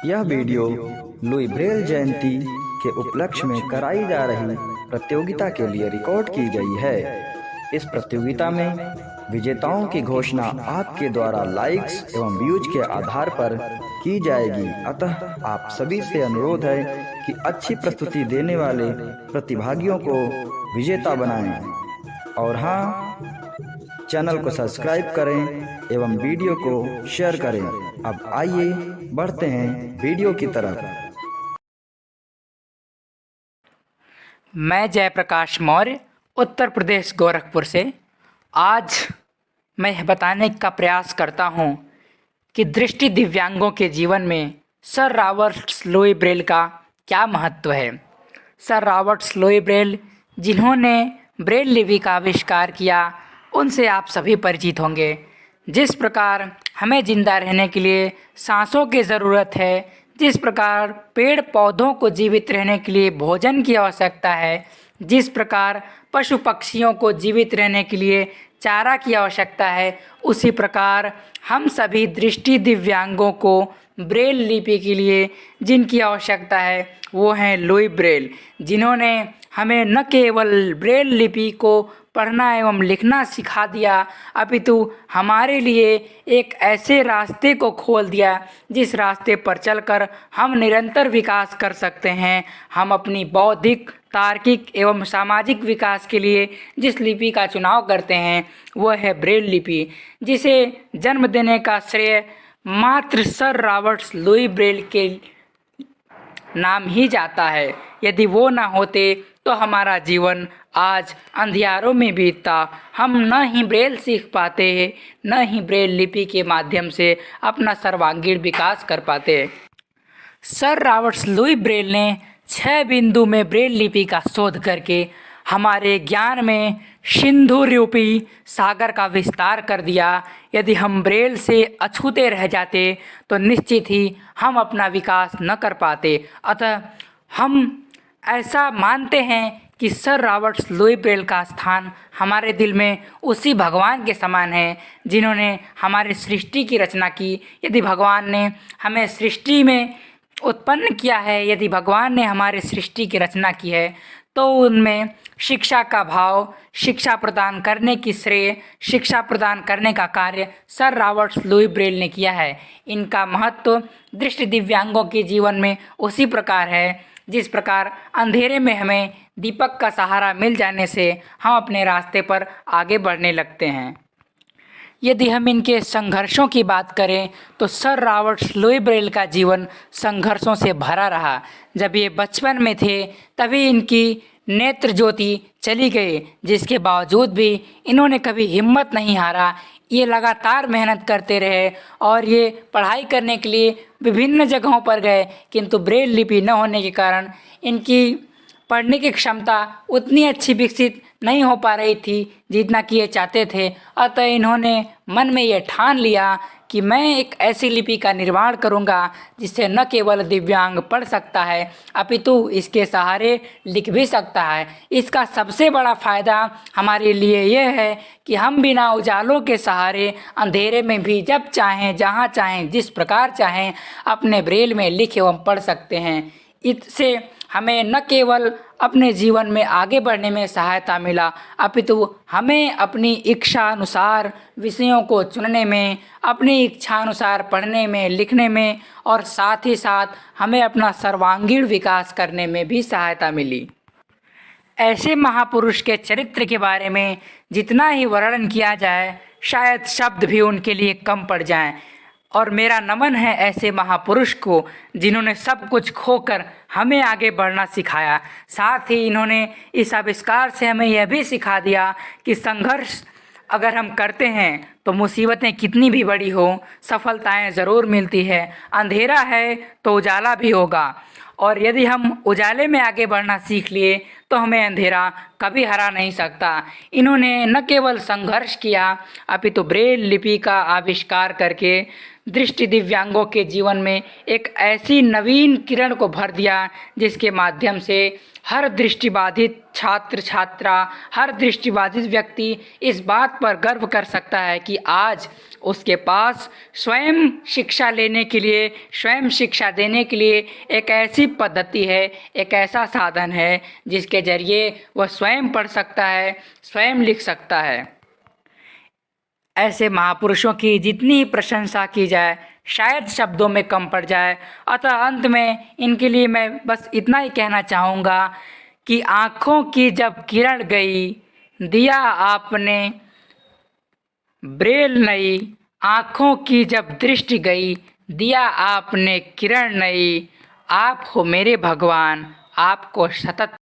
यह video Louis Braille जयंती के उपलक्ष्य में कराई जा रही प्रतियोगिता के लिए रिकॉर्ड की गई है। इस प्रतियोगिता में विजेताओं की घोषणा आपके द्वारा लाइक्स एवं व्यूज के आधार पर की जाएगी। अतः आप सभी से अनुरोध है कि अच्छी प्रस्तुति देने वाले प्रतिभागियों को विजेता बनाएं। और हाँ, चैनल को सब्सक्राइब करें एवं वीडियो को शेयर करें। अब आइए बढ़ते हैं वीडियो की तरफ। मैं जयप्रकाश मौर्य उत्तर प्रदेश गोरखपुर से आज मैं यह बताने का प्रयास करता हूँ कि दृष्टि दिव्यांगों के जीवन में सर रॉबर्ट लुई ब्रेल का क्या महत्व है। सर रॉबर्ट लुई ब्रेल जिन्होंने ब्रेल लिपि का आविष्कार किया, उनसे आप सभी परिचित होंगे। जिस प्रकार हमें जिंदा रहने के लिए सांसों की ज़रूरत है, जिस प्रकार पेड़ पौधों को जीवित रहने के लिए भोजन की आवश्यकता है, जिस प्रकार पशु पक्षियों को जीवित रहने के लिए चारा की आवश्यकता है, उसी प्रकार हम सभी दृष्टि दिव्यांगों को ब्रेल लिपि के लिए जिनकी आवश्यकता है वो हैं लुई ब्रेल, जिन्होंने हमें न केवल ब्रेल लिपि को पढ़ना एवं लिखना सिखा दिया, अपितु हमारे लिए एक ऐसे रास्ते को खोल दिया जिस रास्ते पर चलकर हम निरंतर विकास कर सकते हैं। हम अपनी बौद्धिक, तार्किक एवं सामाजिक विकास के लिए जिस लिपि का चुनाव करते हैं वह है ब्रेल लिपि, जिसे जन्म देने का श्रेय मात्र सर रॉबर्ट लुई ब्रेल के नाम ही जाता है। यदि वो ना होते तो हमारा जीवन आज अंधियारों में बीतता। हम न ही ब्रेल सीख पाते, न ही ब्रेल लिपि के माध्यम से अपना सर्वांगीण विकास कर पाते। सर रॉबर्ट लुई ब्रेल ने 6 बिंदु में ब्रेल लिपि का शोध करके हमारे ज्ञान में सिंधु रूपी सागर का विस्तार कर दिया। यदि हम ब्रेल से अछूते रह जाते तो निश्चित ही हम अपना विकास न कर पाते। अतः हम ऐसा मानते हैं कि सर रॉबर्ट लुई ब्रेल का स्थान हमारे दिल में उसी भगवान के समान है जिन्होंने हमारी सृष्टि की रचना की। यदि भगवान ने हमें सृष्टि में उत्पन्न किया है, यदि भगवान ने हमारे सृष्टि की रचना की है, तो उनमें शिक्षा का भाव, शिक्षा प्रदान करने की श्रेय, शिक्षा प्रदान करने का कार्य सर रॉबर्ट लुई ब्रेल ने किया है। इनका महत्व दृष्टि दिव्यांगों के जीवन में उसी प्रकार है जिस प्रकार अंधेरे में हमें दीपक का सहारा मिल जाने से हम अपने रास्ते पर आगे बढ़ने लगते हैं। यदि हम इनके संघर्षों की बात करें तो सर रॉबर्ट लुई ब्रेल का जीवन संघर्षों से भरा रहा। जब ये बचपन में थे तभी इनकी नेत्र ज्योति चली गई, जिसके बावजूद भी इन्होंने कभी हिम्मत नहीं हारा। ये लगातार मेहनत करते रहे और ये पढ़ाई करने के लिए विभिन्न जगहों पर गए, किंतु ब्रेल लिपि न होने के कारण इनकी पढ़ने की क्षमता उतनी अच्छी विकसित नहीं हो पा रही थी जितना कि ये चाहते थे। अतः इन्होंने मन में ये ठान लिया कि मैं एक ऐसी लिपि का निर्माण करूंगा जिससे न केवल दिव्यांग पढ़ सकता है अपितु इसके सहारे लिख भी सकता है। इसका सबसे बड़ा फ़ायदा हमारे लिए यह है कि हम बिना उजालों के सहारे अंधेरे में भी जब चाहें, जहां चाहें, जिस प्रकार चाहें अपने ब्रेल में लिख एवं पढ़ सकते हैं। इससे हमें न केवल अपने जीवन में आगे बढ़ने में सहायता मिला, अपितु हमें अपनी इच्छा अनुसार विषयों को चुनने में, अपनी इच्छा अनुसार पढ़ने में, लिखने में और साथ ही साथ हमें अपना सर्वांगीण विकास करने में भी सहायता मिली। ऐसे महापुरुष के चरित्र के बारे में जितना ही वर्णन किया जाए शायद शब्द भी उनके लिए कम पड़ जाएं। और मेरा नमन है ऐसे महापुरुष को जिन्होंने सब कुछ खोकर हमें आगे बढ़ना सिखाया। साथ ही इन्होंने इस आविष्कार से हमें यह भी सिखा दिया कि संघर्ष अगर हम करते हैं तो मुसीबतें कितनी भी बड़ी हो, सफलताएं ज़रूर मिलती है। अंधेरा है तो उजाला भी होगा, और यदि हम उजाले में आगे बढ़ना सीख लिए तो हमें अंधेरा कभी हरा नहीं सकता। इन्होंने न केवल संघर्ष किया अपितु ब्रेल लिपि का आविष्कार करके दृष्टि दिव्यांगों के जीवन में एक ऐसी नवीन किरण को भर दिया जिसके माध्यम से हर दृष्टिबाधित छात्र छात्रा, हर दृष्टिबाधित व्यक्ति इस बात पर गर्व कर सकता है कि आज उसके पास स्वयं शिक्षा लेने के लिए, स्वयं शिक्षा देने के लिए एक ऐसी पद्धति है, एक ऐसा साधन है जिसके ज़रिए वह स्वयं पढ़ सकता है, स्वयं लिख सकता है। ऐसे महापुरुषों की जितनी ही प्रशंसा की जाए शायद शब्दों में कम पड़ जाए। अतः अंत में इनके लिए मैं बस इतना ही कहना चाहूँगा कि आँखों की जब किरण गई, दिया आपने ब्रेल नई, आँखों की जब दृष्टि गई, दिया आपने किरण नई। आप हो मेरे भगवान, आपको सतत